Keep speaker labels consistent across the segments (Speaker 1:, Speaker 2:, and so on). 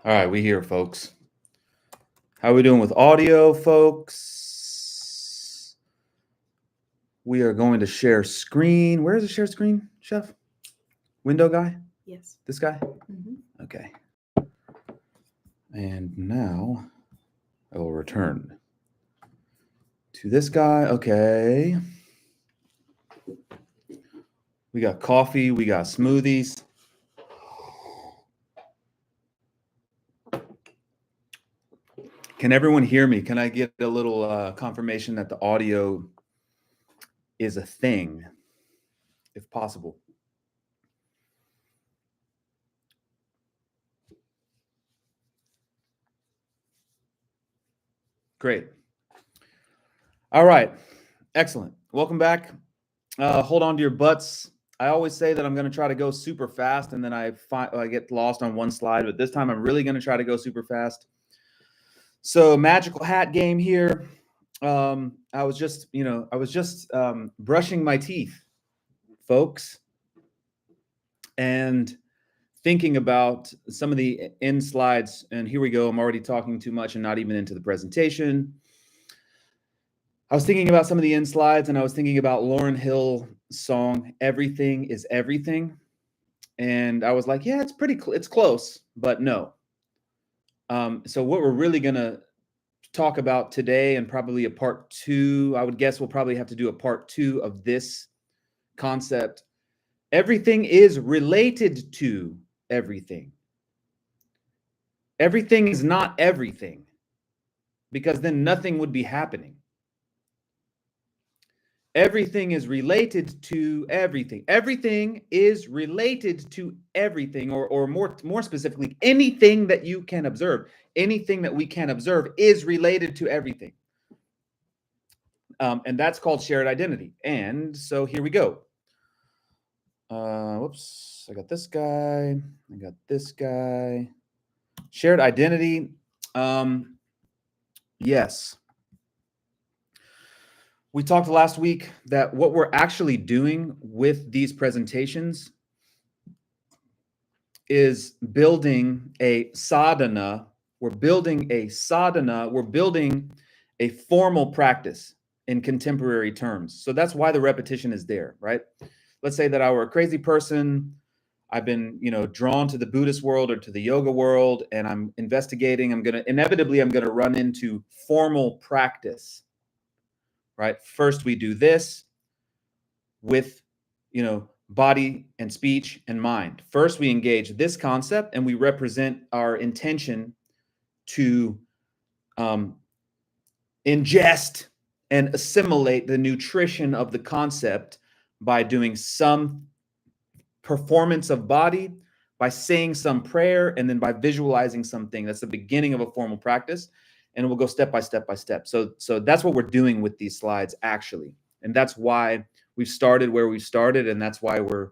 Speaker 1: All right, we here, folks. How we doing with audio, folks? We are going to share screen. Where is the share screen, Chef? Window guy?
Speaker 2: Yes.
Speaker 1: This guy?
Speaker 2: Mm-hmm.
Speaker 1: Okay. And now I will return to this guy. Okay. We got coffee. We got smoothies. Can everyone hear me? Can I get a little confirmation that the audio is a thing, if possible? Great. All right. Excellent. Welcome back. Hold on to your butts. I always say that I'm going to try to go super fast, and then I get lost on one slide, but this time I'm really going to try to go super fast. So magical hat game here. I was just brushing my teeth, folks, and thinking about some of the end slides. And here we go. I'm already talking too much and not even into the presentation. I was thinking about some of the end slides, and I was thinking about Lauryn Hill's song, Everything is Everything. And I was like, yeah, it's close, but no. So what we're really going to talk about today, and probably a part two, I would guess we'll probably have to do a part two of this concept. Everything is related to everything. Everything is not everything, because then nothing would be happening. Everything is related to everything. Everything is related to everything, or more specifically, anything that you can observe. Anything that we can observe is related to everything. And that's called shared identity. And so here we go. Whoops, I got this guy. I got this guy. Shared identity. Yes. We talked last week that what we're actually doing with these presentations is building a sadhana. We're building a sadhana. We're building a formal practice in contemporary terms. So that's why the repetition is there, right? Let's say that I were a crazy person. I've been, drawn to the Buddhist world or to the yoga world, and I'm investigating. I'm going to run into formal practice. Right? First, we do this with, body and speech and mind. First, we engage this concept, and we represent our intention to ingest and assimilate the nutrition of the concept by doing some performance of body, by saying some prayer, and then by visualizing something. That's the beginning of a formal practice. And we'll go step by step by step. So that's what we're doing with these slides, actually. And that's why we've started where we've started. And that's why we're,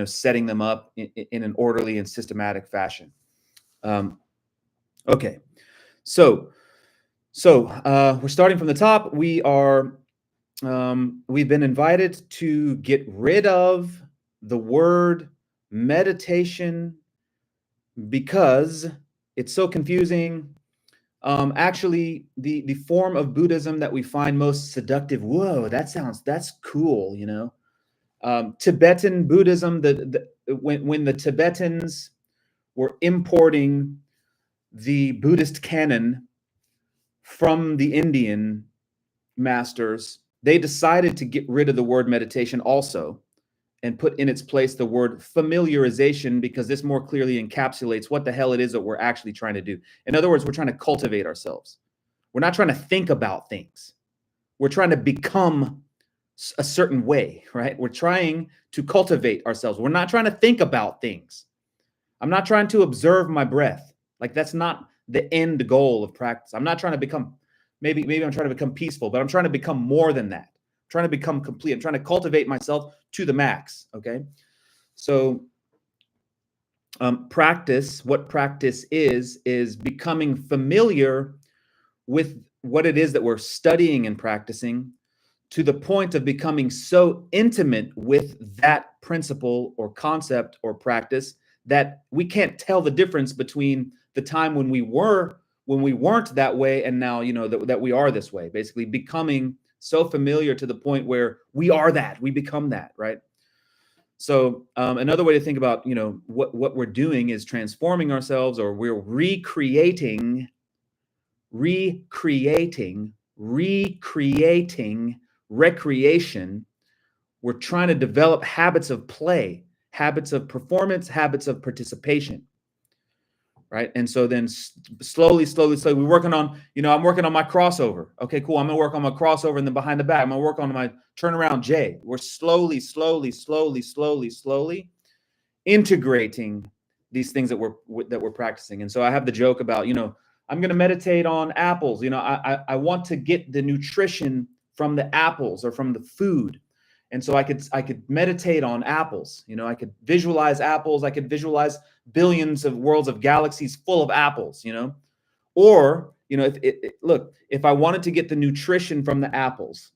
Speaker 1: setting them up in an orderly and systematic fashion. Okay. So we're starting from the top. We've been invited to get rid of the word meditation because it's so confusing. Actually, the form of Buddhism that we find most seductive. Whoa, that's cool. Tibetan Buddhism. When the Tibetans were importing the Buddhist canon from the Indian masters, they decided to get rid of the word meditation also, and put in its place the word familiarization, because this more clearly encapsulates what the hell it is that we're actually trying to do. In other words, we're trying to cultivate ourselves. We're not trying to think about things. We're trying to become a certain way, right? We're trying to cultivate ourselves. We're not trying to think about things. I'm not trying to observe my breath. Like, that's not the end goal of practice. I'm not trying to become, maybe I'm trying to become peaceful, but I'm trying to become more than that. I'm trying to become complete. I'm trying to cultivate myself to the max. Okay. So practice, what practice is becoming familiar with what it is that we're studying and practicing, to the point of becoming so intimate with that principle or concept or practice that we can't tell the difference between the time when we weren't that way, and now, you know, that we are this way, basically becoming so familiar to the point where we are that, we become that, right? So another way to think about, you know, what we're doing is transforming ourselves, or we're recreating recreation. We're trying to develop habits of play, habits of performance, habits of participation, right? And so then slowly, we're working on, you know, I'm working on my crossover. Okay, cool. I'm gonna work on my crossover, and then behind the back, I'm gonna work on my turnaround J. We're slowly integrating these things that we're practicing. And so I have the joke about, you know, I'm gonna meditate on apples. You know, I want to get the nutrition from the apples or from the food. And so I could meditate on apples. You know, I could visualize apples. I could visualize billions of worlds of galaxies full of apples, you know. Or, you know, look, if I wanted to get the nutrition from the apples,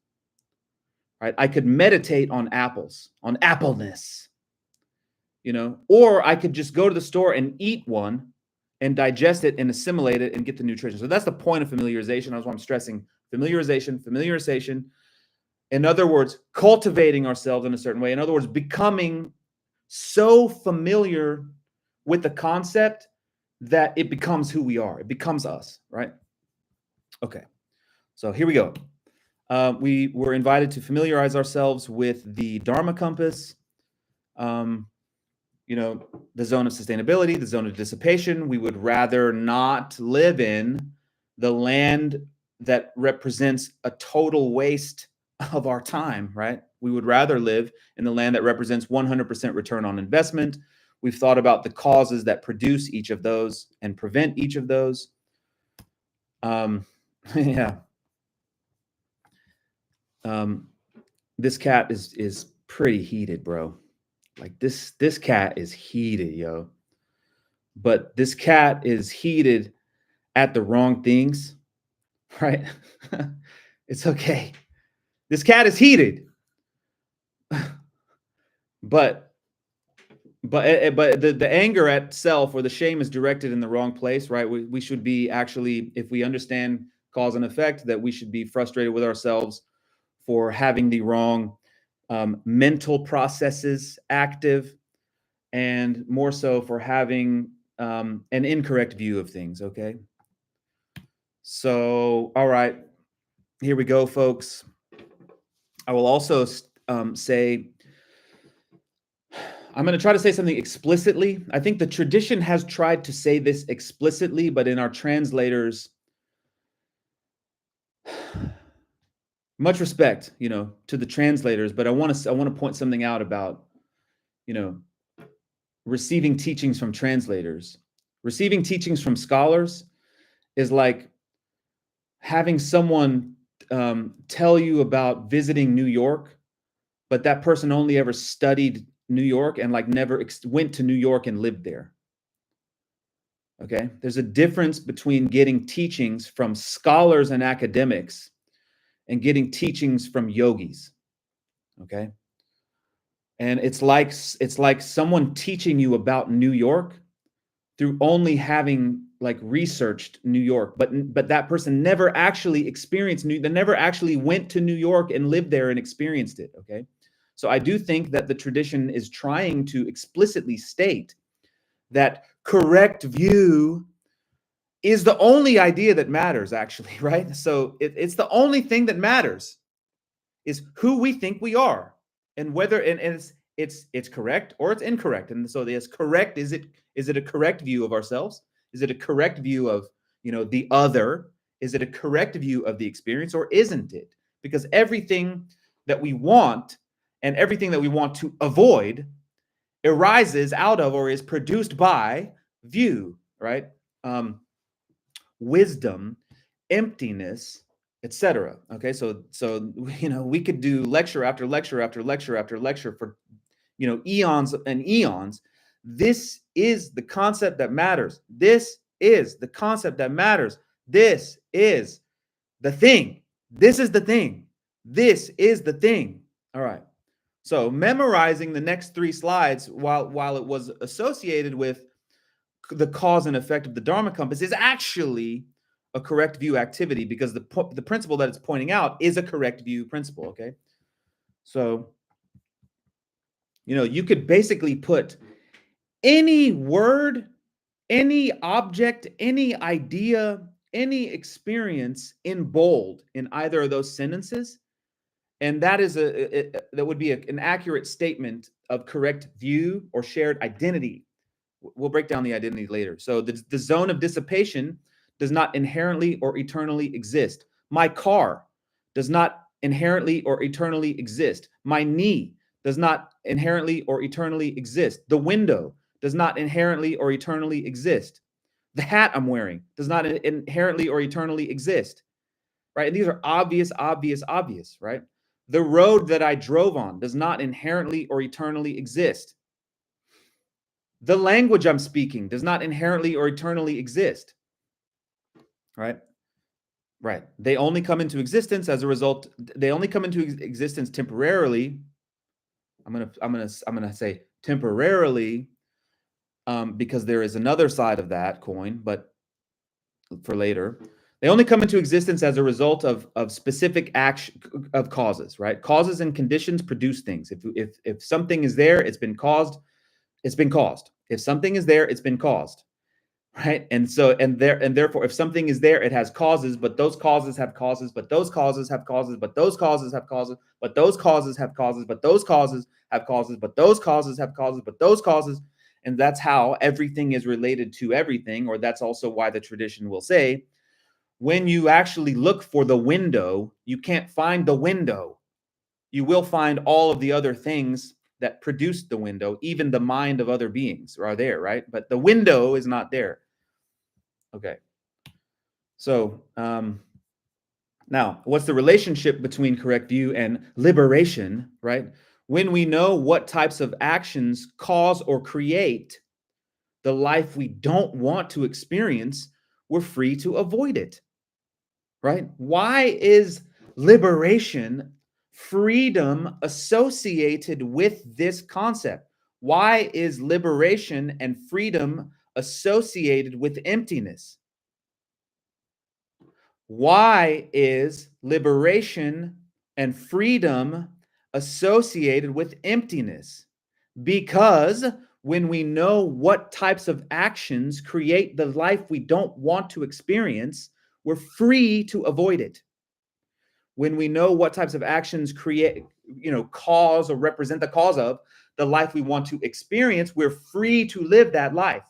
Speaker 1: right, I could meditate on apples, on appleness, you know. Or I could just go to the store and eat one and digest it and assimilate it and get the nutrition. So that's the point of familiarization. That's why I'm stressing familiarization. In other words, cultivating ourselves in a certain way. In other words, becoming so familiar with the concept that it becomes who we are. It becomes us, right? Okay, so here we go. We were invited to familiarize ourselves with the Dharma compass, you know, the zone of sustainability, the zone of dissipation. We would rather not live in the land that represents a total waste of our time, right? We would rather live in the land that represents 100% return on investment. We've thought about the causes that produce each of those and prevent each of those. Yeah. This cat is pretty heated, bro. Like this cat is heated, yo. But this cat is heated at the wrong things, right? It's okay. This cat is heated, but the anger at self or the shame is directed in the wrong place, right? We should be actually, if we understand cause and effect, that we should be frustrated with ourselves for having the wrong mental processes active, and more so for having an incorrect view of things. Okay. So, all right, here we go, folks. I will also say, I'm going to try to say something explicitly. I think the tradition has tried to say this explicitly, but in our translators, much respect, you know, to the translators, but I want to point something out about, you know, receiving teachings from translators. Receiving teachings from scholars is like having someone tell you about visiting New York, but that person only ever studied New York and like never went to New York and lived there. Okay, there's a difference between getting teachings from scholars and academics and getting teachings from yogis. Okay, and it's like someone teaching you about New York through only having like researched New York, but that person never actually experienced they never actually went to New York and lived there and experienced it. Okay, so I do think that the tradition is trying to explicitly state that correct view is the only idea that matters, actually, right? So it's the only thing that matters is who we think we are, and whether and it's correct or it's incorrect. And so it's correct. Is it a correct view of ourselves? Is it a correct view of, you know, the other? Is it a correct view of the experience, or isn't it? Because everything that we want and everything that we want to avoid arises out of or is produced by view, right? Wisdom, emptiness, etc. Okay, so you know, we could do lecture after lecture after lecture after lecture for, you know, eons and eons. This is the concept that matters. This is the concept that matters. This is the thing. This is the thing. This is the thing. All right. So memorizing the next 3 slides, while it was associated with the cause and effect of the Dharma compass is actually a correct view activity, because the principle that it's pointing out is a correct view principle. Okay, so you could basically put any word, any object, any idea, any experience in bold in either of those sentences, and that is that would be an accurate statement of correct view or shared identity. We'll break down the identity later. So the zone of dissipation does not inherently or eternally exist. My car does not inherently or eternally exist. My knee does not inherently or eternally exist. The window does not inherently or eternally exist. The hat I'm wearing does not inherently or eternally exist, right? And these are obvious, right? The road that I drove on does not inherently or eternally exist. The language I'm speaking does not inherently or eternally exist, right? Right. They only come into existence as a result. They only come into existence temporarily. I'm gonna say temporarily, because there is another side of that coin, but for later. They only come into existence as a result of specific action of causes, right? Causes and conditions produce things. If something is there, it's been caused. It's been caused. If something is there, it's been caused, right? And therefore, if something is there, it has causes, but those causes have causes, but those causes have causes, but those causes have causes, but those causes have causes, but those causes have causes, but those causes have causes, but those causes. And that's how everything is related to everything, or that's also why the tradition will say, when you actually look for the window, you can't find the window. You will find all of the other things that produced the window, even the mind of other beings are there, right? But the window is not there. Okay. So now, what's the relationship between correct view and liberation, right? When we know what types of actions cause or create the life we don't want to experience, we're free to avoid it, right? Why is liberation, freedom associated with this concept? Why is liberation and freedom associated with emptiness? Why is liberation and freedom associated with emptiness? Because when we know what types of actions create the life we don't want to experience, we're free to avoid it. When we know what types of actions create, cause or represent the cause of the life we want to experience, we're free to live that life.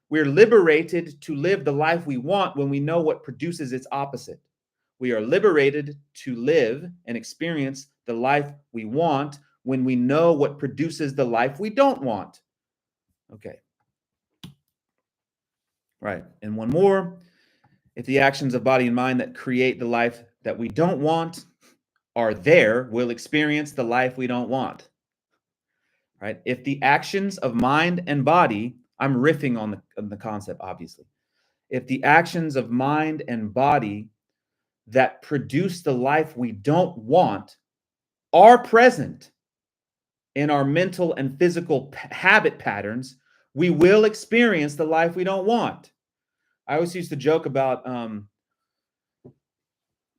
Speaker 1: We're liberated to live the life we want when we know what produces its opposite. We are liberated to live and experience the life we want when we know what produces the life we don't want. Okay. Right. And one more. If the actions of body and mind that create the life that we don't want are there, we'll experience the life we don't want. Right? If the actions of mind and body, I'm riffing on the concept, obviously. If the actions of mind and body that produce the life we don't want are present in our mental and physical habit patterns, we will experience the life we don't want. I always used to joke about,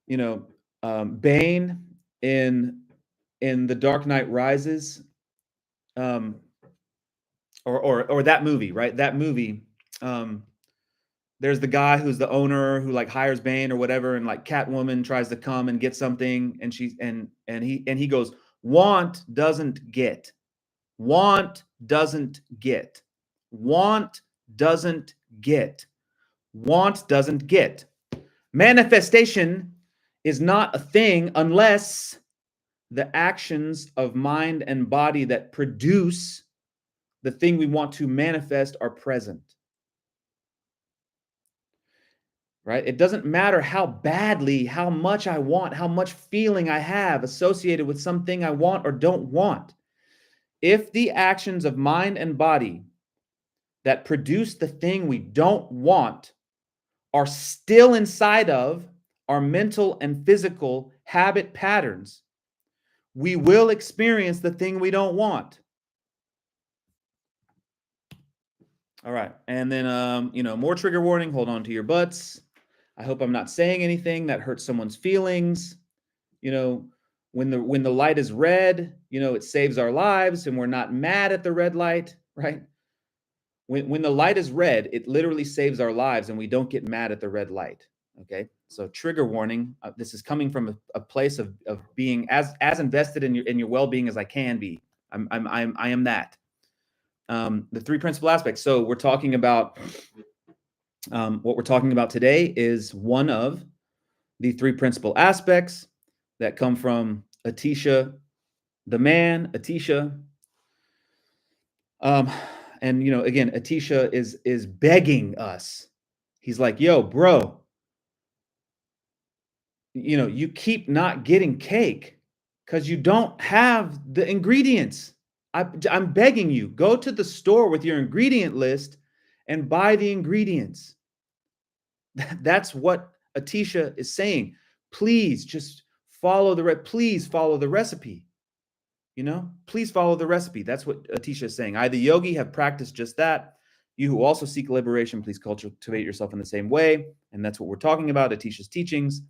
Speaker 1: Bane in The Dark Knight Rises, or that movie, right? That movie. There's the guy who's the owner who like hires Bane or whatever, and like Catwoman tries to come and get something, and he goes, want doesn't get, want doesn't get, want doesn't get, want doesn't get. Manifestation is not a thing unless the actions of mind and body that produce the thing we want to manifest are present. Right? It doesn't matter how badly, how much I want, how much feeling I have associated with something I want or don't want. If the actions of mind and body that produce the thing we don't want are still inside of our mental and physical habit patterns, we will experience the thing we don't want. All right. And then, more trigger warning. Hold on to your butts. I hope I'm not saying anything that hurts someone's feelings. You know, when the light is red, it saves our lives and we're not mad at the red light, right? When the light is red, it literally saves our lives and we don't get mad at the red light. Okay. So trigger warning. This is coming from a place of being as invested in your well-being as I can be. I am that. The three principal aspects. So we're talking about what we're talking about today is one of the three principal aspects that come from Atisha, the man, Atisha. And again, Atisha is begging us. He's like, yo, bro, you keep not getting cake because you don't have the ingredients. I'm begging you, go to the store with your ingredient list and buy the ingredients. That's what Atisha is saying. Please just please follow the recipe. Please follow the recipe. That's what Atisha is saying. I, the yogi, have practiced just that. You who also seek liberation, please cultivate yourself in the same way. And that's what we're talking about, Atisha's teachings.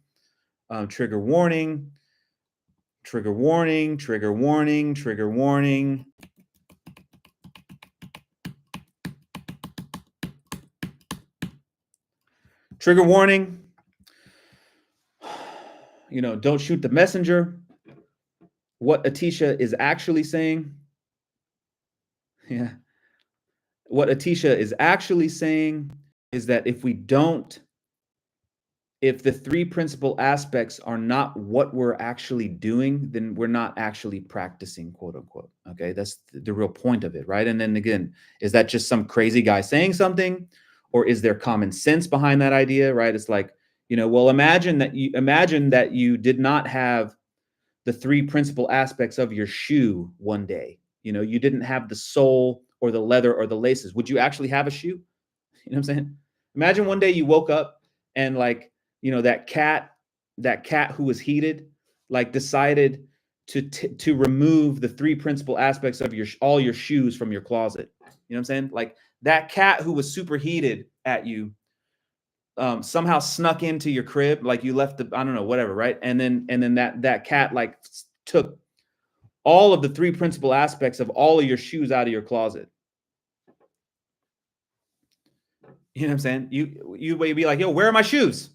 Speaker 1: Trigger warning, trigger warning, trigger warning, trigger warning. Trigger warning. Don't shoot the messenger. What Atisha is actually saying. Yeah. What Atisha is actually saying is that if the three principal aspects are not what we're actually doing, then we're not actually practicing, quote unquote. Okay. That's the real point of it. Right. And then again, is that just some crazy guy saying something, or is there common sense behind that idea? Right. It's like, well, imagine that you did not have the three principal aspects of your shoe one day. You didn't have the sole or the leather or the laces. Would you actually have a shoe? You know what I'm saying? Imagine one day you woke up and that cat who was heated, decided to remove the three principal aspects of all your shoes from your closet. You know what I'm saying? Like that cat who was super heated at you somehow snuck into your crib, like you left I don't know, whatever, right? And then that cat took all of the three principal aspects of all of your shoes out of your closet. You know what I'm saying? You would be like, yo, where are my shoes?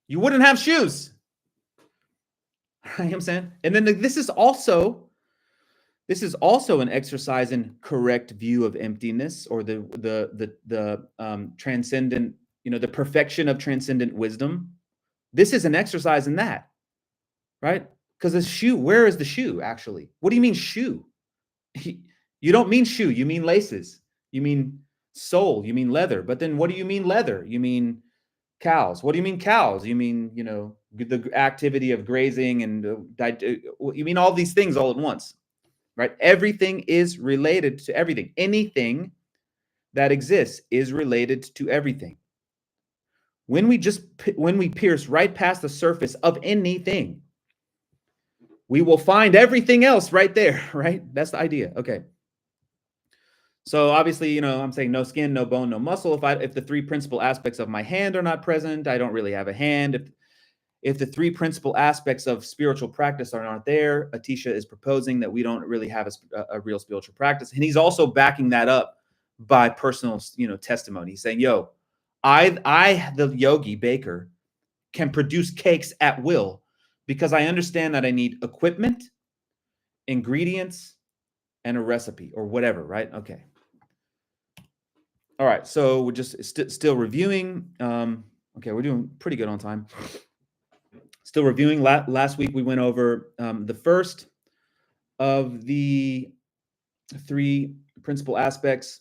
Speaker 1: You wouldn't have shoes. You know what I'm saying? And then this is also an exercise in correct view of emptiness, or the transcendent, the perfection of transcendent wisdom. This is an exercise in that, right? Because the shoe, where is the shoe actually? What do you mean shoe? You don't mean shoe, you mean laces. You mean sole, you mean leather. But then what do you mean leather? You mean cows. What do you mean cows? You mean, the activity of grazing and you mean all these things all at once, right? Everything is related to everything. Anything that exists is related to everything. When we pierce right past the surface of anything, we will find everything else right there, right? That's the idea. Okay. So obviously, I'm saying no skin, no bone, no muscle. If the three principal aspects of my hand are not present, I don't really have a hand. If the three principal aspects of spiritual practice are not there, Atisha is proposing that we don't really have a real spiritual practice. And he's also backing that up by personal, testimony. He's saying, yo, I, the yogi baker, can produce cakes at will because I understand that I need equipment, ingredients, and a recipe or whatever, right? Okay. All right. So we're just still reviewing. Okay, we're doing pretty good on time. Still reviewing. Last week we went over the first of the three principal aspects,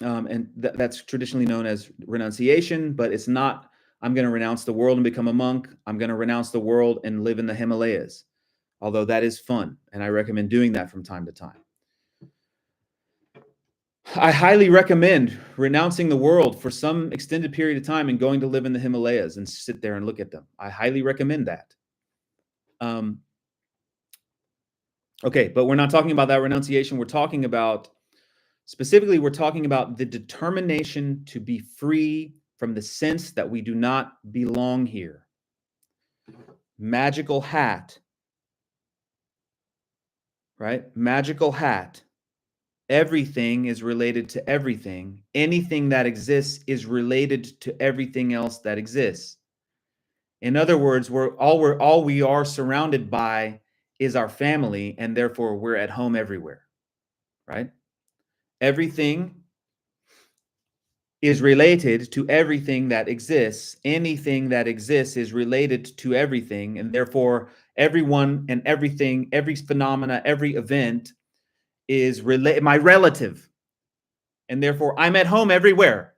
Speaker 1: and that's traditionally known as renunciation, but it's not, I'm going to renounce the world and become a monk. I'm going to renounce the world and live in the Himalayas, although that is fun, and I recommend doing that from time to time. I highly recommend renouncing the world for some extended period of time and going to live in the Himalayas and sit there and look at them. I highly recommend that. Okay, but we're not talking about that renunciation. We're talking about Specifically, we're talking about the determination to be free from the sense that we do not belong here. Magical hat, right? Magical hat. Everything is related to everything. Anything that exists is related to everything else that exists. In other words, all we are surrounded by is our family, and therefore we're at home everywhere, right? Everything is related to everything that exists. Anything that exists is related to everything, and therefore everyone and everything, every phenomena, every event is my relative, and therefore I'm at home everywhere,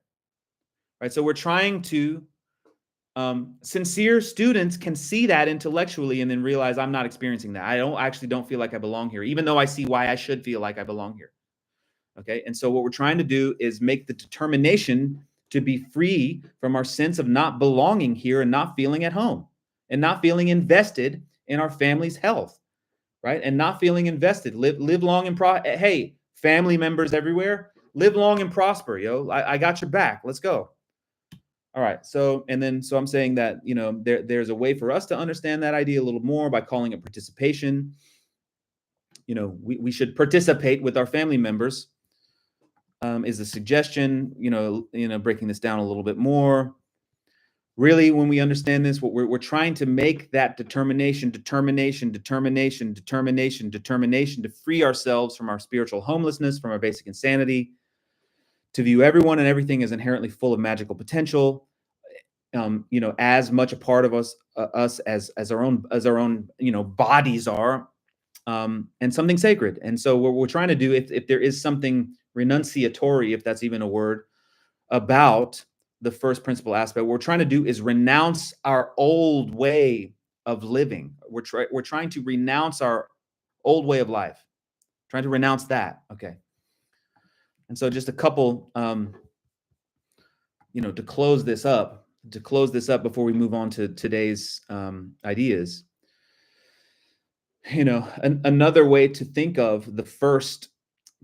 Speaker 1: right? So we're trying to sincere students can see that intellectually and then realize I'm not experiencing that. I don't feel like I belong here, even though I see why I should feel like I belong here. Okay. And so what we're trying to do is make the determination to be free from our sense of not belonging here and not feeling at home and not feeling invested in our family's health, right? And not feeling invested. Live long and hey, family members everywhere, live long and prosper, yo. I got your back. Let's go. All right. So I'm saying that, there's a way for us to understand that idea a little more by calling it participation. We should participate with our family members, is a suggestion, breaking this down a little bit more. Really, when we understand this, what we're trying to make that determination to free ourselves from our spiritual homelessness, from our basic insanity, to view everyone and everything as inherently full of magical potential, as much a part of us as our own bodies are, and something sacred. And so what we're trying to do, if there is something renunciatory, if that's even a word, about the first principle aspect, what we're trying to do is renounce our old way of living. We're trying to renounce our old way of life, trying to renounce that. Okay. And so just a couple, to close this up before we move on to today's ideas. Another way to think of the first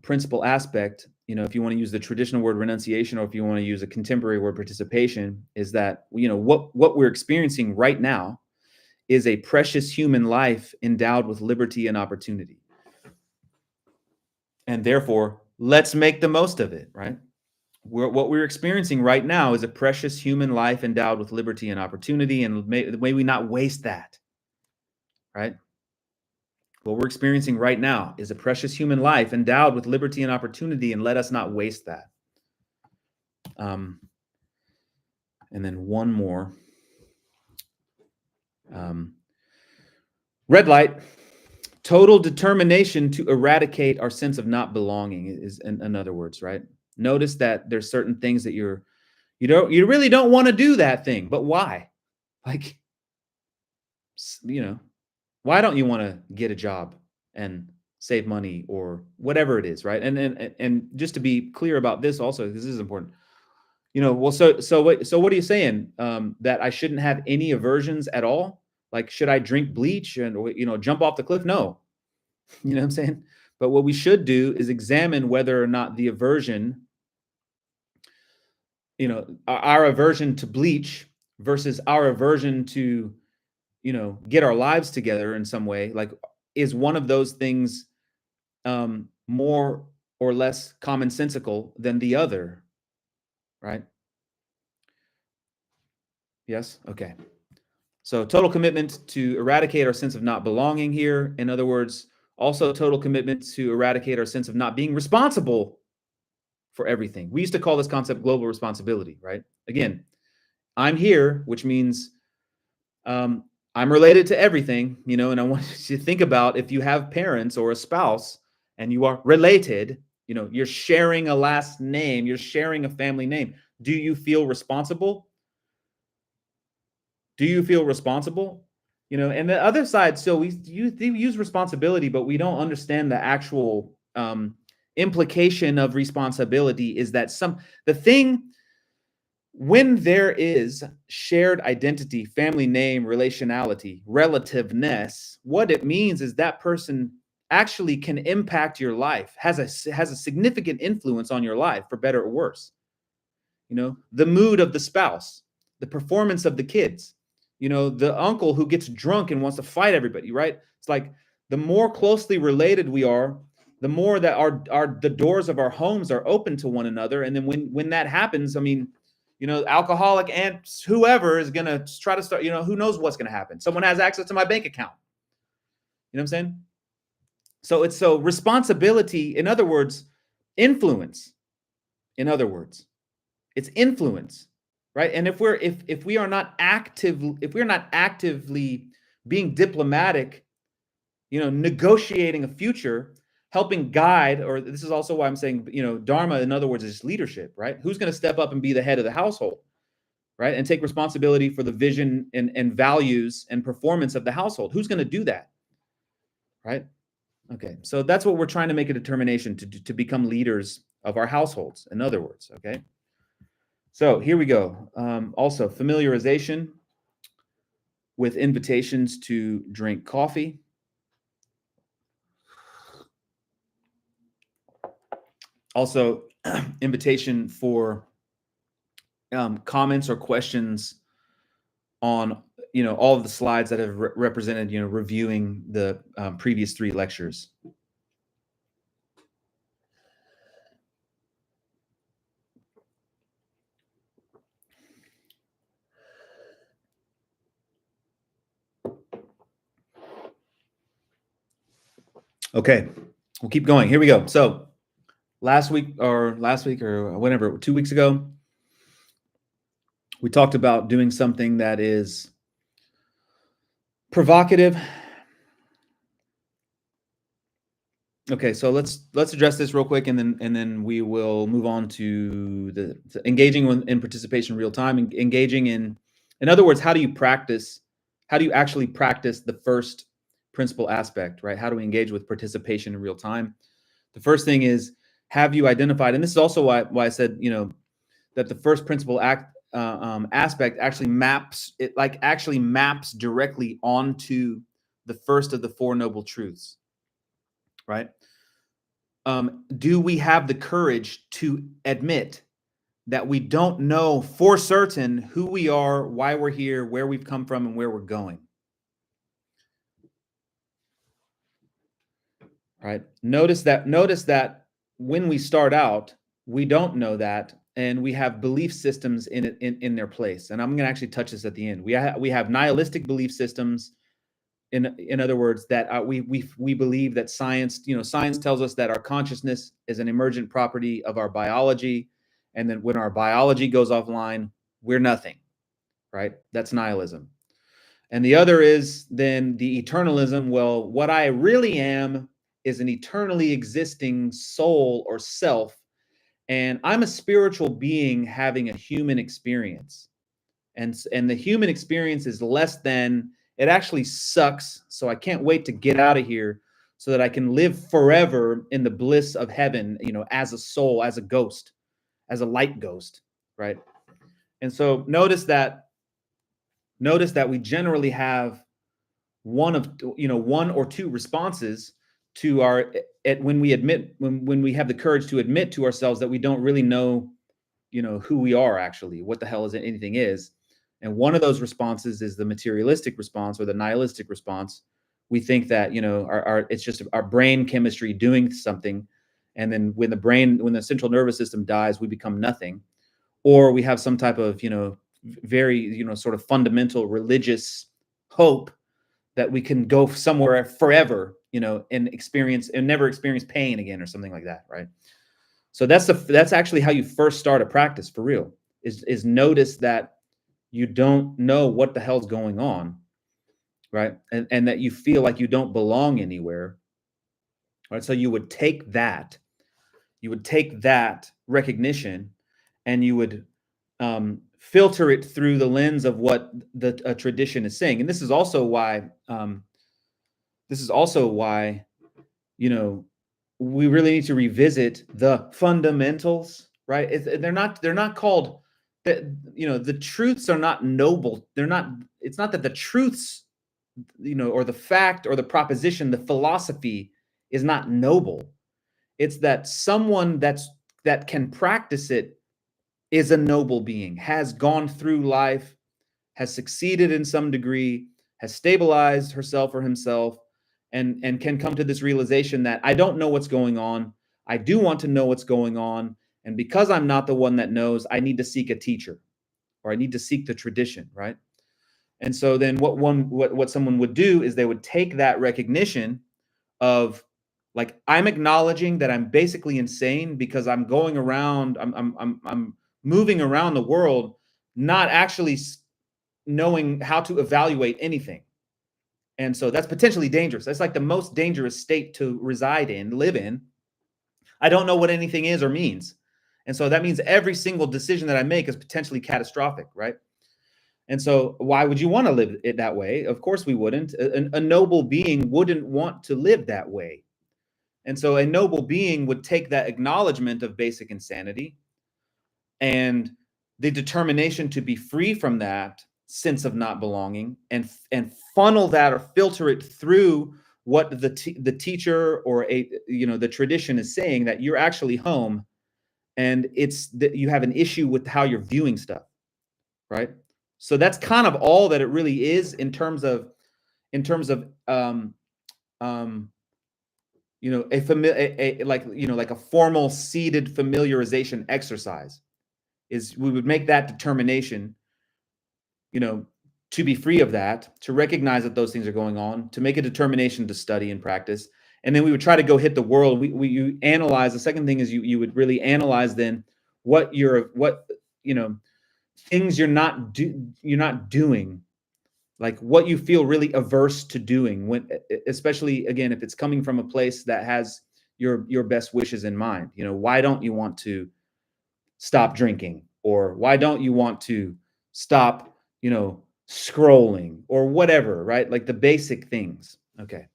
Speaker 1: principle aspect, if you want to use the traditional word renunciation, or if you want to use a contemporary word participation, is that, what we're experiencing right now is a precious human life endowed with liberty and opportunity. And therefore, let's make the most of it, right? What we're experiencing right now is a precious human life endowed with liberty and opportunity, and may we not waste that, right? What we're experiencing right now is a precious human life endowed with liberty and opportunity, and let us not waste that. And then one more. Red light. Total determination to eradicate our sense of not belonging is, in other words, right? Notice that there's certain things that you really don't want to do that thing, but why? Like, why don't you want to get a job and save money or whatever it is, right? And just to be clear about this also, because this is important. So what are you saying? That I shouldn't have any aversions at all? Like, should I drink bleach and jump off the cliff? No. You know what I'm saying? But what we should do is examine whether or not the aversion, our aversion to bleach versus our aversion to get our lives together in some way, like, is one of those things more or less commonsensical than the other, right? Yes? Okay. So total commitment to eradicate our sense of not belonging here. In other words, also total commitment to eradicate our sense of not being responsible for everything. We used to call this concept global responsibility, right? Again, I'm here, which means I'm related to everything, and I want you to think about, if you have parents or a spouse and you are related, you're sharing a last name, you're sharing a family name. Do you feel responsible? Do you feel responsible? And the other side, so we use responsibility, but we don't understand the actual implication of responsibility is that when there is shared identity, family name, relationality, relativeness, what it means is that person actually can impact your life, has a significant influence on your life, for better or worse. The mood of the spouse, the performance of the kids, the uncle who gets drunk and wants to fight everybody, right? It's like the more closely related we are, the more that the doors of our homes are open to one another. And then when that happens, I mean, alcoholic and whoever is going to try to start, who knows what's going to happen. Someone has access to my bank account. You know what I'm saying? So responsibility, in other words, influence, in other words, it's influence, right? And if we are not actively being diplomatic, negotiating a future, helping guide, or this is also why I'm saying, Dharma, in other words, is leadership, right? Who's going to step up and be the head of the household, right? And take responsibility for the vision and values and performance of the household. Who's going to do that, right? Okay, so that's what we're trying to make a determination to become leaders of our households, in other words, okay? So here we go. Also, familiarization with invitations to drink coffee. Also, invitation for comments or questions on all of the slides that have represented reviewing the previous 3 lectures. Okay, we'll keep going. Here we go. So last week or whenever, 2 weeks ago, we talked about doing something that is provocative. Okay, so let's address this real quick, and then we will move on to engaging in participation in real time, engaging in other words, how do you actually practice the first principal aspect, right? How do we engage with participation in real time? The first thing is, have you identified, and this is also why I said, that the first principal aspect actually maps directly onto the first of the 4 noble truths, right? Do we have the courage to admit that we don't know for certain who we are, why we're here, where we've come from, and where we're going? Right? Notice that when we start out, we don't know that, and we have belief systems in their place. And I'm going to actually touch this at the end. We have nihilistic belief systems. In other words, that we believe that science tells us that our consciousness is an emergent property of our biology, and then when our biology goes offline, we're nothing, right? That's nihilism. And the other is then the eternalism. Well, what I really am is an eternally existing soul or self, and I'm a spiritual being having a human experience, and the human experience is less than. It actually sucks. So I can't wait to get out of here so that I can live forever in the bliss of heaven, as a soul, as a ghost, as a light ghost, right? And so notice that we generally have one or 2 responses to when we have the courage to admit to ourselves that we don't really know, who we are actually, what the hell is anything is. And one of those responses is the materialistic response or the nihilistic response. We think that, it's just our brain chemistry doing something. And then when the central nervous system dies, we become nothing. Or we have some type of, very, sort of fundamental religious hope that we can go somewhere forever, and never experience pain again or something like that, right? So that's actually how you first start a practice for real, is notice that you don't know what the hell's going on, right? And that you feel like you don't belong anywhere, right? So you would take that recognition, and you would filter it through the lens of what the tradition is saying. And this is also why we really need to revisit the fundamentals, right? They're not called that. The truths are not noble. It's not that the truths, or the fact or the proposition, the philosophy is not noble. It's that someone that can practice it is a noble being, has gone through life, has succeeded in some degree, has stabilized herself or himself, and can come to this realization that I don't know what's going on. I do want to know what's going on. And because I'm not the one that knows, I need to seek a teacher, or I need to seek the tradition, right? And so then what someone would do is they would take that recognition of, like, I'm acknowledging that I'm basically insane because I'm going around, I'm moving around the world, not actually knowing how to evaluate anything. And so that's potentially dangerous. That's like the most dangerous state to reside in, live in. I don't know what anything is or means. And so that means every single decision that I make is potentially catastrophic, right? And so why would you want to live it that way? Of course we wouldn't. A noble being wouldn't want to live that way. And so a noble being would take that acknowledgement of basic insanity and the determination to be free from that sense of not belonging, and funnel that or filter it through what the teacher or the tradition is saying, that you're actually home, and it's that you have an issue with how you're viewing stuff, right? So that's kind of all that it really is in terms of like a formal seated familiarization exercise. Is we would make that determination, to be free of that, to recognize that those things are going on, to make a determination to study and practice. And then we would try to go hit the world. You analyze. The second thing is you would really analyze then what things you're not doing, like what you feel really averse to doing, when, especially again, if it's coming from a place that has your best wishes in mind. Why don't you want to stop drinking? Or why don't you want to stop, scrolling, or whatever, right? Like the basic things. Okay.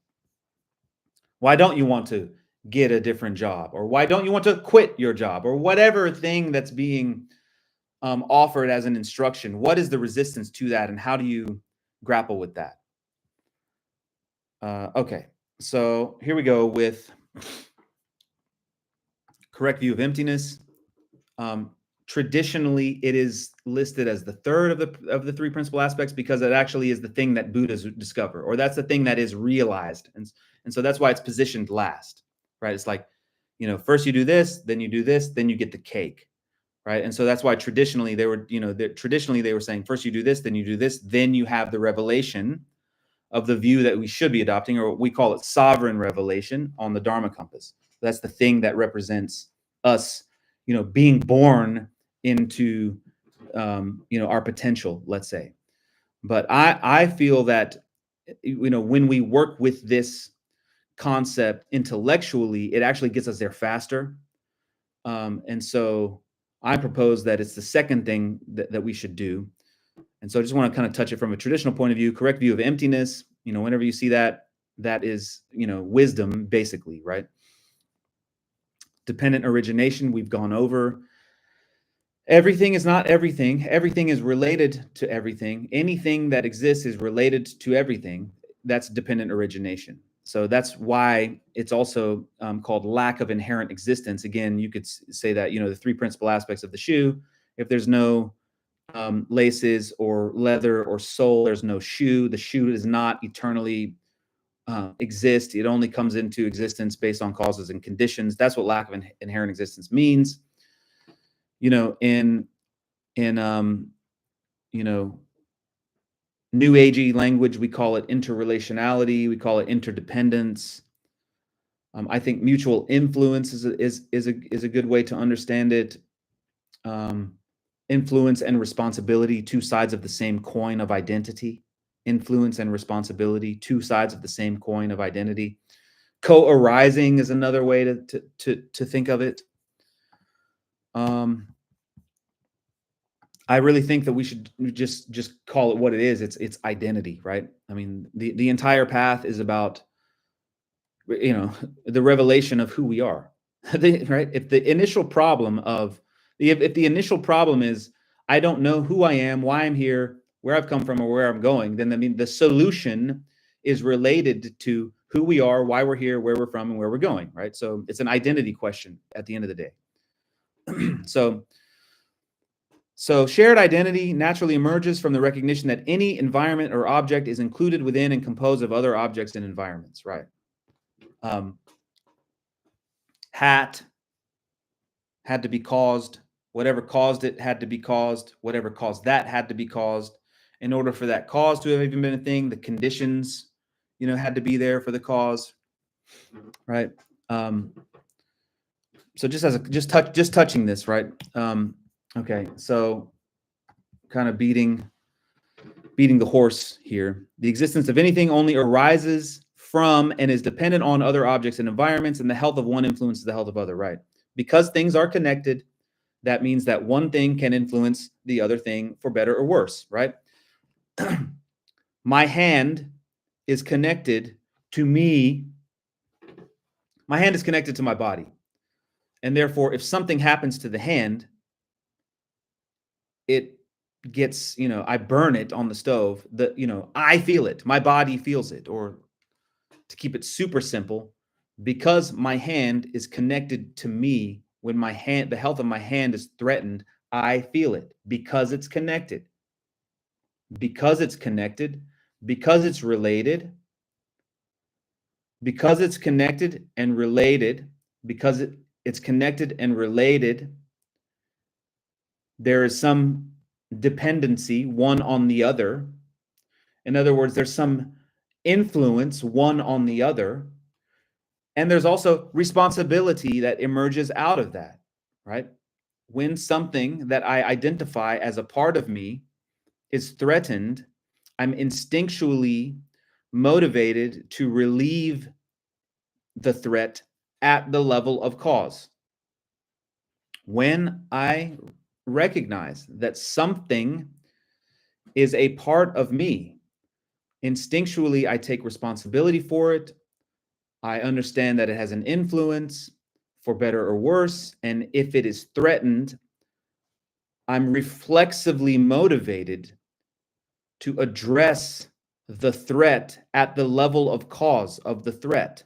Speaker 1: Why don't you want to get a different job? Or why don't you want to quit your job? Or whatever thing that's being offered as an instruction. What is the resistance to that, and how do you grapple with that? Okay. So here we go with correct view of emptiness. Traditionally, it is listed as the third of the three principal aspects, because it actually is the thing that Buddhas discover, or that's the thing that is realized, and so that's why it's positioned last, right? It's like, first you do this, then you do this, then you get the cake, right? And so that's why traditionally they were saying first you do this, then you do this, then you have the revelation of the view that we should be adopting, or we call it sovereign revelation on the Dharma compass. That's the thing that represents us, being born into our potential, let's say. But I feel that when we work with this concept intellectually, it actually gets us there faster. And so I propose that it's the second thing that we should do. And so I just want to kind of touch it from a traditional point of view. Correct view of emptiness, whenever you see that is wisdom, basically, right? Dependent origination, we've gone over. Everything is not everything. Everything is related to everything. Anything that exists is related to everything. That's dependent origination. So that's why it's also called lack of inherent existence. Again, you could say that, the three principal aspects of the shoe. If there's no laces or leather or sole, there's no shoe. The shoe does not eternally exist. It only comes into existence based on causes and conditions. That's what lack of inherent existence means. In New Agey language, we call it interrelationality. We call it interdependence. I think mutual influence is a good way to understand it. Influence and responsibility, two sides of the same coin of identity. Influence and responsibility, two sides of the same coin of identity. Co-arising is another way to think of it. I really think that we should just call it what it is. It's identity, right? I mean, the entire path is about, the revelation of who we are, right? If the initial problem is, I don't know who I am, why I'm here, where I've come from, or where I'm going, then the solution is related to who we are, why we're here, where we're from, and where we're going, right? So it's an identity question at the end of the day. So shared identity naturally emerges from the recognition that any environment or object is included within and composed of other objects and environments, right? Hat had to be caused. Whatever caused it had to be caused. Whatever caused that had to be caused. In order for that cause to have even been a thing, the conditions, had to be there for the cause, right? So just touching this, right? Okay, so kind of beating the horse here. The existence of anything only arises from and is dependent on other objects and environments, and the health of one influences the health of other, right? Because things are connected, that means that one thing can influence the other thing for better or worse, right? My hand is connected to me. My hand is connected to my body. And therefore, if something happens to the hand, it gets, I burn it on the stove, I feel it, my body feels it. Or to keep it super simple, because my hand is connected to me, when the health of my hand is threatened, I feel it because it's connected. Because it's connected, because it's related, because it's connected and related, because it's connected and related, there is some dependency one on the other. In other words, there's some influence one on the other. And there's also responsibility that emerges out of that, right? When something that I identify as a part of me is threatened, I'm instinctually motivated to relieve the threat at the level of cause. When I recognize that something is a part of me, instinctually I take responsibility for it. I understand that it has an influence for better or worse. And if it is threatened, I'm reflexively motivated to address the threat at the level of cause of the threat.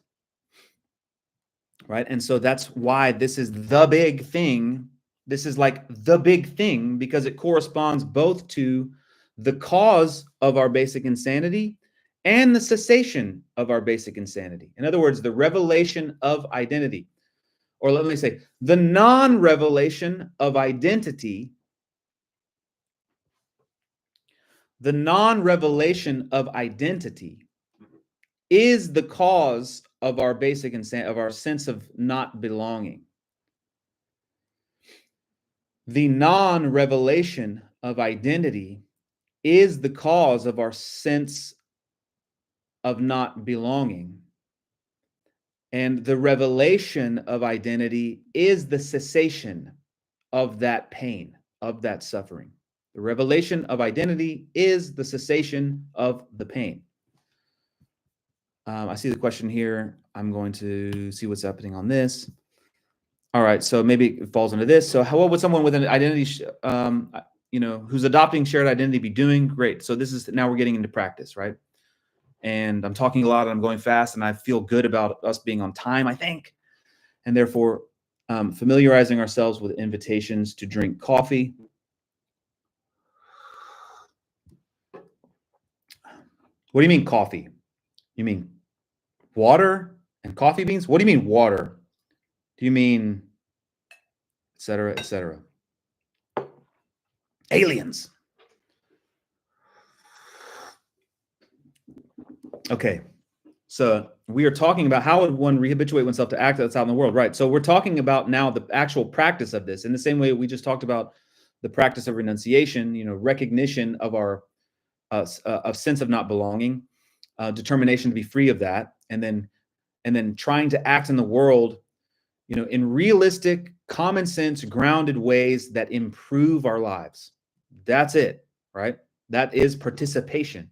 Speaker 1: Right? And so that's why this is the big thing. This is like the big thing because it corresponds both to the cause of our basic insanity and the cessation of our basic insanity. In other words, the revelation of identity, or let me say, the non-revelation of identity. The non-revelation of identity is the cause of our basic insanity, of our sense of not belonging. The non-revelation of identity is the cause of our sense of not belonging. And the revelation of identity is the cessation of that pain, of that suffering. The revelation of identity is the cessation of the pain. I see the question here. I'm going to see what's happening on this. All right, so maybe it falls into this. So what would someone with an identity, who's adopting shared identity be doing? Great. So this is, now we're getting into practice, right? And I'm talking a lot and I'm going fast and I feel good about us being on time, I think. And therefore, familiarizing ourselves with invitations to drink coffee. What do you mean coffee? You mean water and coffee beans? What do you mean water? Do you mean et cetera, et cetera? Aliens. Okay. So we are talking about how would one rehabituate oneself to act outside in the world, right? So we're talking about now the actual practice of this in the same way we just talked about the practice of renunciation, recognition of our of sense of not belonging, determination to be free of that, and then trying to act in the world, in realistic, common sense, grounded ways that improve our lives. That's it, right? That is participation.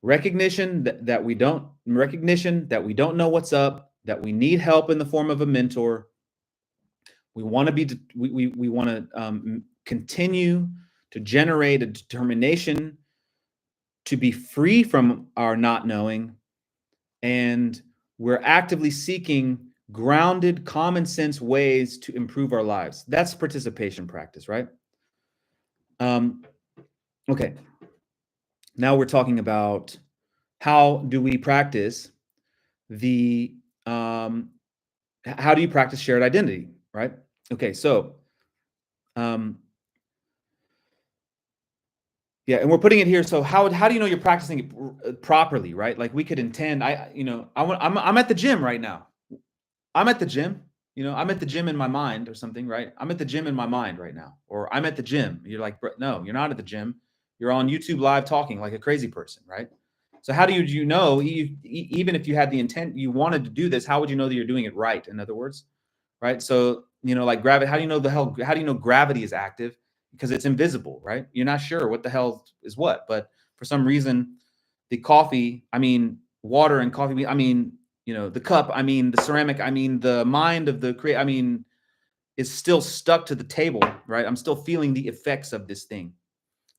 Speaker 1: Recognition that we don't know what's up, that we need help in the form of a mentor. We want to we want to continue to generate a determination to be free from our not knowing and we're actively seeking grounded, common sense ways to improve our lives. That's participation practice, right? Okay. Now we're talking about how do we practice the how do you practice shared identity, right? Okay, so yeah, and we're putting it here. So how do you know you're practicing it properly, right? Like we could intend. I'm at the gym right now. I'm at the gym. I'm at the gym in my mind or something, right? I'm at the gym in my mind right now, or I'm at the gym. You're like, no, you're not at the gym. You're on YouTube live talking like a crazy person, right? So how do you know? Even if you had the intent, you wanted to do this, how would you know that you're doing it right? In other words, right? So like gravity. How do you know How do you know gravity is active? Because it's invisible, right? You're not sure what the hell is what, but for some reason, the coffee, water and coffee, the cup, the ceramic, the mind of the creator, is still stuck to the table, right? I'm still feeling the effects of this thing.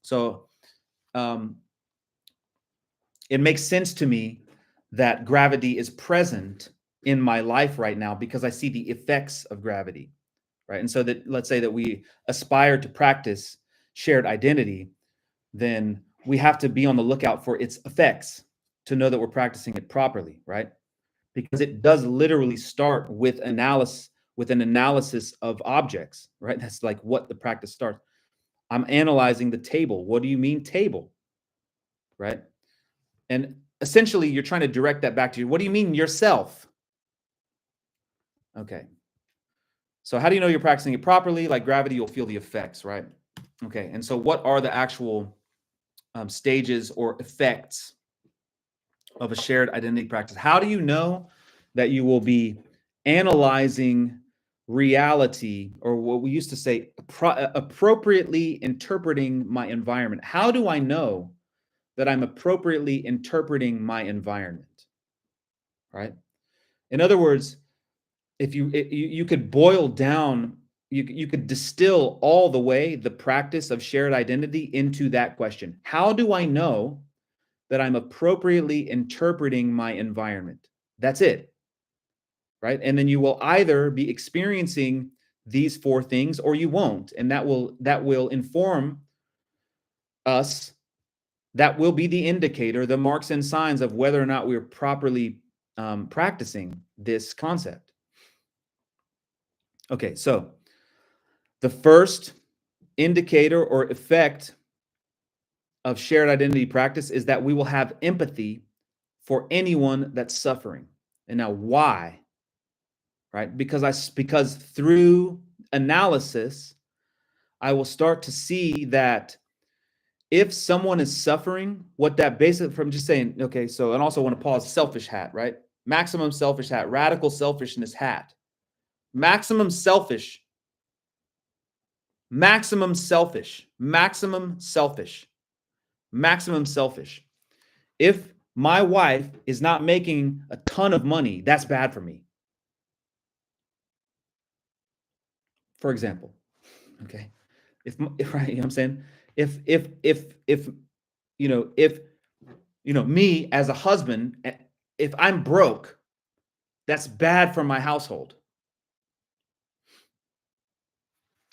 Speaker 1: So it makes sense to me that gravity is present in my life right now because I see the effects of gravity. Right. And so that let's say that we aspire to practice shared identity, then we have to be on the lookout for its effects to know that we're practicing it properly. Right. Because it does literally start with an analysis of objects. Right. That's like what the practice starts. I'm analyzing the table. What do you mean table? Right. And essentially you're trying to direct that back to you. What do you mean yourself? Okay. So how do you know you're practicing it properly? Like gravity, you'll feel the effects, right? Okay. And so what are the actual stages or effects of a shared identity practice? How do you know that you will be analyzing reality, or what we used to say, appropriately interpreting my environment? How do I know that I'm appropriately interpreting my environment, right? In other words, if you could boil down, you could distill all the way the practice of shared identity into that question. How do I know that I'm appropriately interpreting my environment? That's it, right? And then you will either be experiencing these four things or you won't, and that will inform us. That will be the indicator, the marks and signs of whether or not we're properly practicing this concept. Okay, so the first indicator or effect of shared identity practice is that we will have empathy for anyone that's suffering. And now why? Right? Because through analysis, I will start to see that if someone is suffering, what that basically, from just saying, okay, so, and also want to pause, selfish hat, right? Maximum selfish hat, radical selfishness hat. Maximum selfish. Maximum selfish. Maximum selfish. Maximum selfish. If my wife is not making a ton of money, that's bad for me. For example, okay. If right, you know what I'm saying? If me as a husband, if I'm broke, that's bad for my household.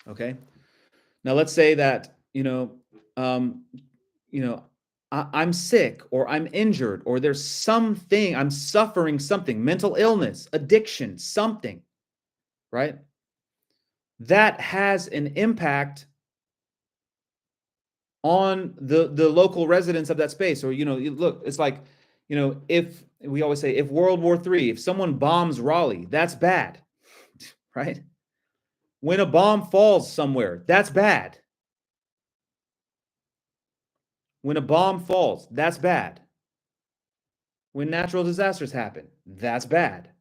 Speaker 1: Okay. Now let's say that, I'm sick or I'm injured or there's something, I'm suffering something, mental illness, addiction, something, right? That has an impact on the local residents of that space. Or, look, it's like, if we always say, if World War III, if someone bombs Raleigh, that's bad, right? When a bomb falls somewhere, that's bad. When a bomb falls, that's bad. When natural disasters happen, that's bad.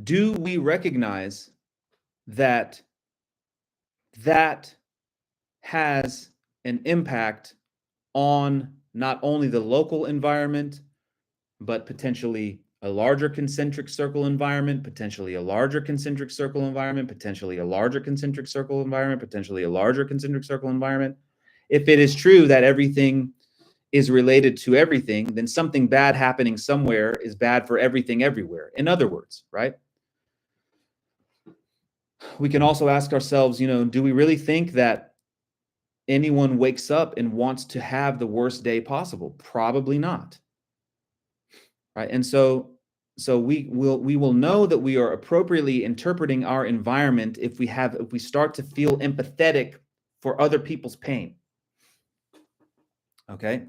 Speaker 1: Do we recognize that that has an impact on not only the local environment, but potentially a larger concentric circle environment, potentially a larger concentric circle environment, potentially a larger concentric circle environment, potentially a larger concentric circle environment? If it is true that everything is related to everything, then something bad happening somewhere is bad for everything everywhere. In other words, right? We can also ask ourselves, do we really think that anyone wakes up and wants to have the worst day possible? Probably not. Right? And so we will know that we are appropriately interpreting our environment if we start to feel empathetic for other people's pain. Okay?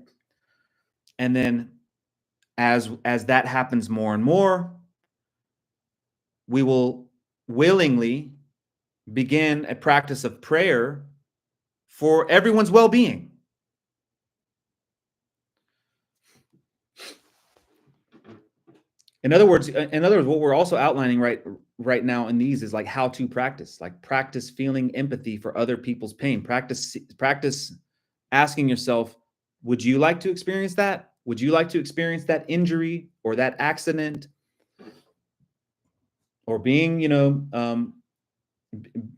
Speaker 1: And then as that happens more and more, we will willingly begin a practice of prayer for everyone's well-being. In other words, what we're also outlining right now in these is like how to practice, like practice feeling empathy for other people's pain. Practice asking yourself, would you like to experience that? Would you like to experience that injury or that accident, or being,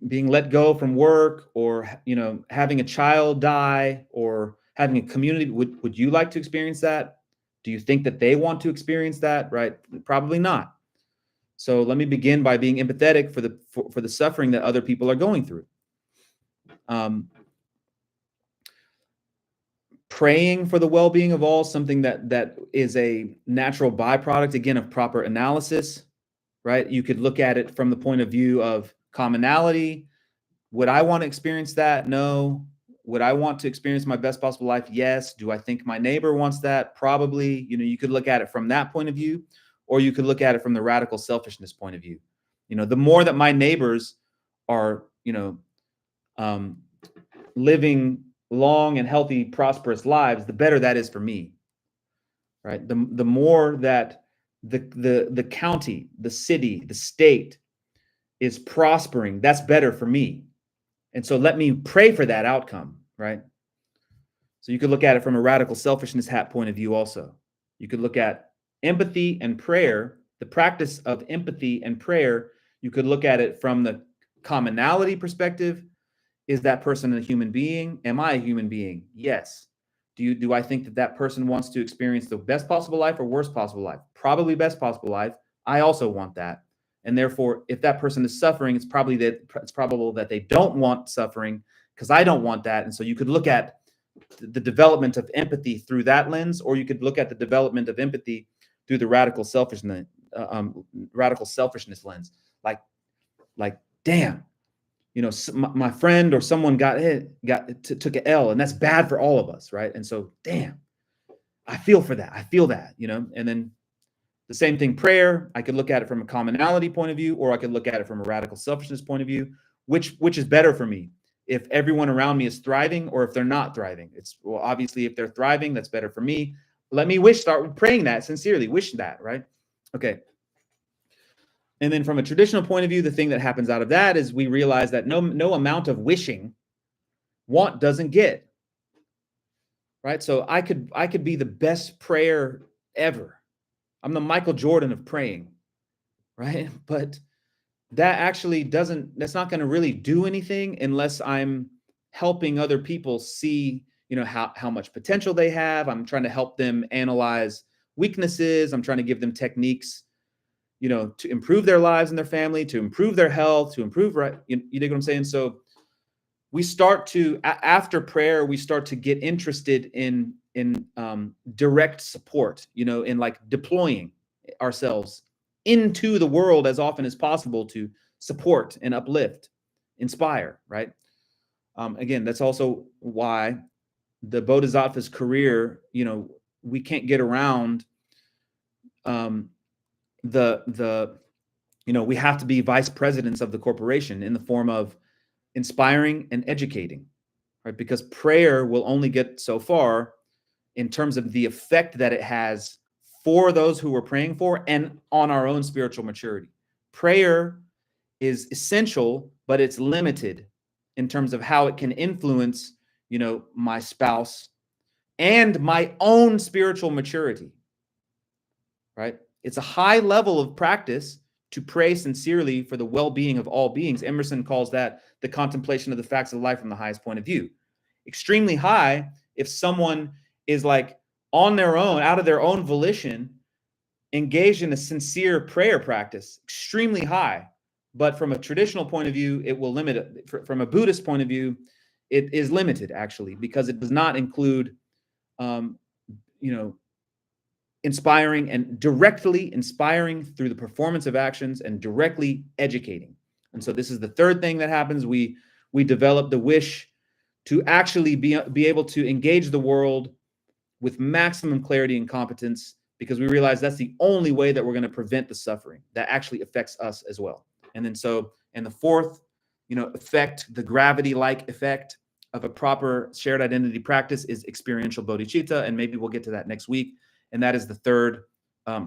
Speaker 1: being let go from work, or, having a child die, or having a community? Would you like to experience that? Do you think that they want to experience that? Right? Probably not. So let me begin by being empathetic for the suffering that other people are going through. Praying for the well-being of all, something that is a natural byproduct, again, of proper analysis, right? You could look at it from the point of view of commonality. Would I want to experience that? No. Would I want to experience my best possible life? Yes. Do I think my neighbor wants that? Probably. You could look at it from that point of view, or you could look at it from the radical selfishness point of view. The more that my neighbors are, living long and healthy, prosperous lives, the better that is for me, right? The more that the county, the city, the state is prospering, that's better for me. And so let me pray for that outcome, right? So you could look at it from a radical selfishness hat point of view also. You could look at empathy and prayer, the practice of empathy and prayer. You could look at it from the commonality perspective. Is that person a human being? Am I a human being? Yes. Do I think that person wants to experience the best possible life or worst possible life? Probably best possible life. I also want that. And therefore, if that person is suffering, it's probable that they don't want suffering, because I don't want that. And so you could look at the development of empathy through that lens, or you could look at the development of empathy through the radical selfishness lens. Like, damn, my friend or someone took an L, and that's bad for all of us, right? And so, damn, I feel for that. I feel that, and then the same thing, prayer. I could look at it from a commonality point of view, or I could look at it from a radical selfishness point of view. Which is better for me? If everyone around me is thriving, or if they're not thriving? Well, obviously, if they're thriving, that's better for me. Let me start praying that sincerely, wish that, right? Okay. And then from a traditional point of view, the thing that happens out of that is we realize that no amount of wishing want doesn't get, right? So I could be the best prayer ever. I'm the Michael Jordan of praying, right? But that's not going to really do anything unless I'm helping other people see, how much potential they have. I'm trying to help them analyze weaknesses. I'm trying to give them techniques, to improve their lives and their family, to improve their health, to improve, right? You dig what I'm saying? So we start to, after prayer, we start to get interested in direct support, in like deploying ourselves into the world as often as possible to support and uplift, inspire, right? Again, that's also why the Bodhisattva's career, we can't get around we have to be vice presidents of the corporation in the form of inspiring and educating, right? Because prayer will only get so far in terms of the effect that it has for those who we're praying for and on our own spiritual maturity. Prayer is essential, but it's limited in terms of how it can influence, my spouse and my own spiritual maturity, right? It's a high level of practice to pray sincerely for the well-being of all beings. Emerson calls that the contemplation of the facts of life from the highest point of view. Extremely high if someone is like on their own, out of their own volition, engaged in a sincere prayer practice, extremely high. But from a traditional point of view, it will limit it. From a Buddhist point of view, it is limited, actually, because it does not include, you know, inspiring and directly inspiring through the performance of actions and directly educating. And so this is the third thing that happens. We develop the wish to actually be able to engage the world with maximum clarity and competence, because we realize that's the only way that we're going to prevent the suffering that actually affects us as well. And then and the fourth, effect, the gravity-like effect of a proper shared identity practice is experiential bodhicitta, and maybe we'll get to that next week. And that is the third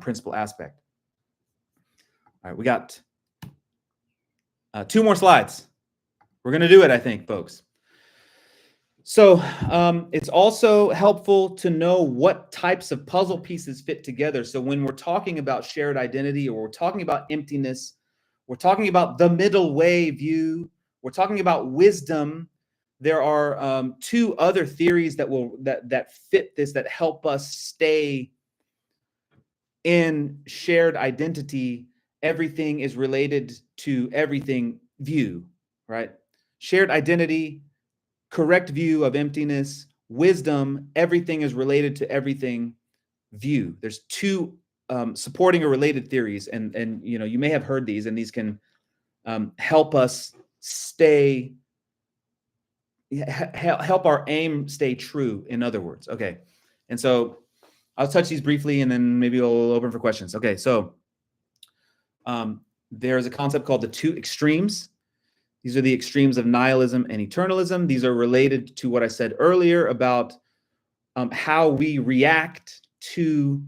Speaker 1: principal aspect. All right, we got 2 more slides. We're going to do it, I think, folks. So it's also helpful to know what types of puzzle pieces fit together. So when we're talking about shared identity, or we're talking about emptiness, we're talking about the middle way view, we're talking about wisdom, there are 2 other theories that fit this, that help us stay in shared identity. Everything is related to everything view, right? Shared identity, correct view of emptiness, wisdom, everything is related to everything view. There's 2 supporting or related theories, and you may have heard these, and these can help us help our aim stay true, in other words. Okay, and so I'll touch these briefly, and then maybe we'll open for questions. Okay, so there's a concept called the 2 extremes. These are the extremes of nihilism and eternalism. These are related to what I said earlier about how we react to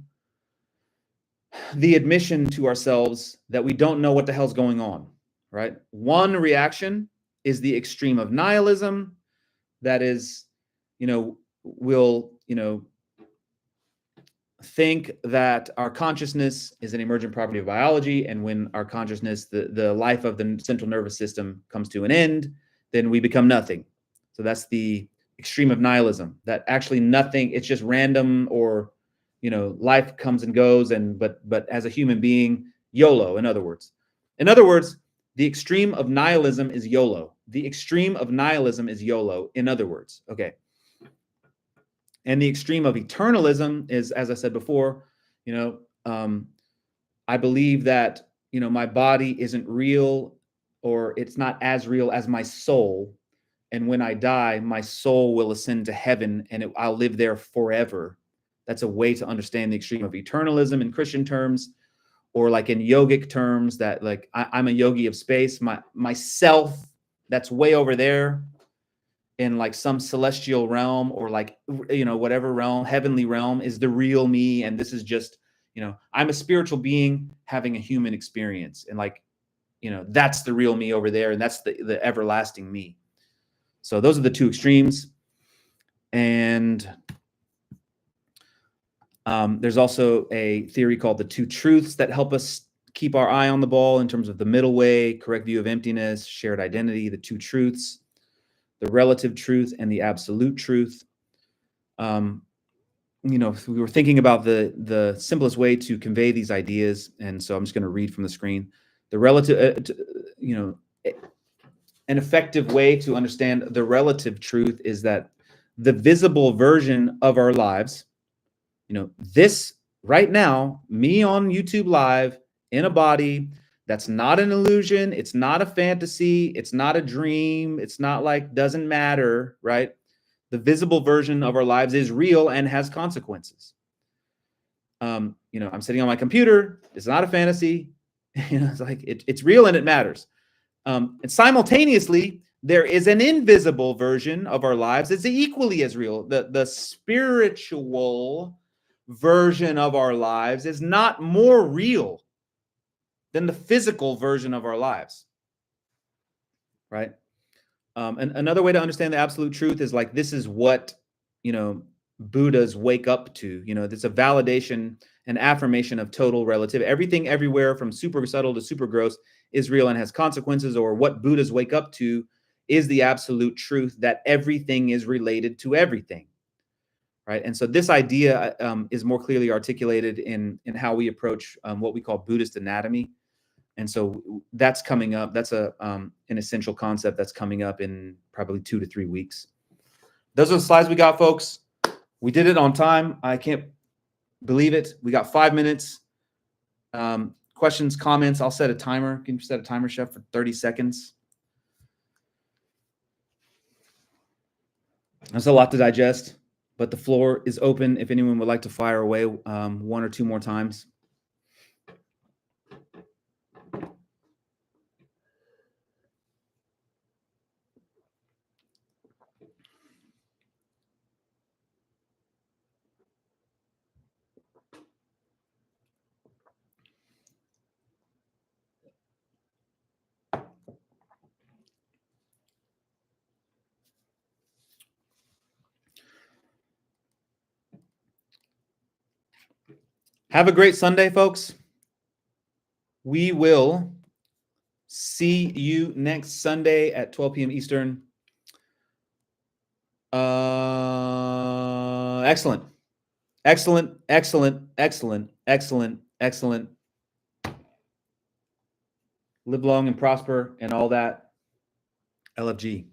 Speaker 1: the admission to ourselves that we don't know what the hell's going on, right? One reaction is the extreme of nihilism. That is, we'll, think that our consciousness is an emergent property of biology, and when our consciousness, the life of the central nervous system, comes to an end, then we become nothing. So that's the extreme of nihilism, that actually nothing, it's just random, or life comes and goes, but as a human being, YOLO. In other words, the extreme of nihilism is YOLO. The extreme of nihilism is YOLO, in other words. Okay. And the extreme of eternalism is, as I said before, I believe that, my body isn't real, or it's not as real as my soul. And when I die, my soul will ascend to heaven, and I'll live there forever. That's a way to understand the extreme of eternalism in Christian terms, or like in yogic terms, that like I'm a yogi of space. Myself, that's way over there in like some celestial realm, or like, whatever realm, heavenly realm, is the real me. And this is just, I'm a spiritual being having a human experience. And like, that's the real me over there. And that's the everlasting me. So those are the 2 extremes. And there's also a theory called the 2 truths that help us keep our eye on the ball in terms of the middle way, correct view of emptiness, shared identity, the 2 truths, the relative truth and the absolute truth. We were thinking about the simplest way to convey these ideas, and so I'm just going to read from the screen. The relative, an effective way to understand the relative truth is that the visible version of our lives, this right now, me on YouTube Live in a body, that's not an illusion. It's not a fantasy. It's not a dream. It's not like doesn't matter, right? The visible version of our lives is real and has consequences. I'm sitting on my computer. It's not a fantasy. It's like it's real and it matters. And simultaneously, there is an invisible version of our lives that's equally as real. The spiritual version of our lives is not more real than the physical version of our lives, right? And another way to understand the absolute truth is like, this is what, Buddhas wake up to. It's a validation and affirmation of total relativity. Everything everywhere from super subtle to super gross is real and has consequences, or what Buddhas wake up to is the absolute truth that everything is related to everything. right? And so this idea is more clearly articulated in how we approach what we call Buddhist anatomy. And so that's coming up. That's an essential concept that's coming up in probably 2 to 3 weeks. Those are the slides we got, folks. We did it on time. I can't believe it. We got 5 minutes. Questions, comments. I'll set a timer. Can you set a timer, Chef, for 30 seconds? That's a lot to digest, but the floor is open if anyone would like to fire away 1 or 2 more times. Have a great Sunday, folks. We will see you next Sunday at 12 p.m. Eastern. Excellent. Excellent, excellent, excellent, excellent, excellent. Live long and prosper and all that. LFG.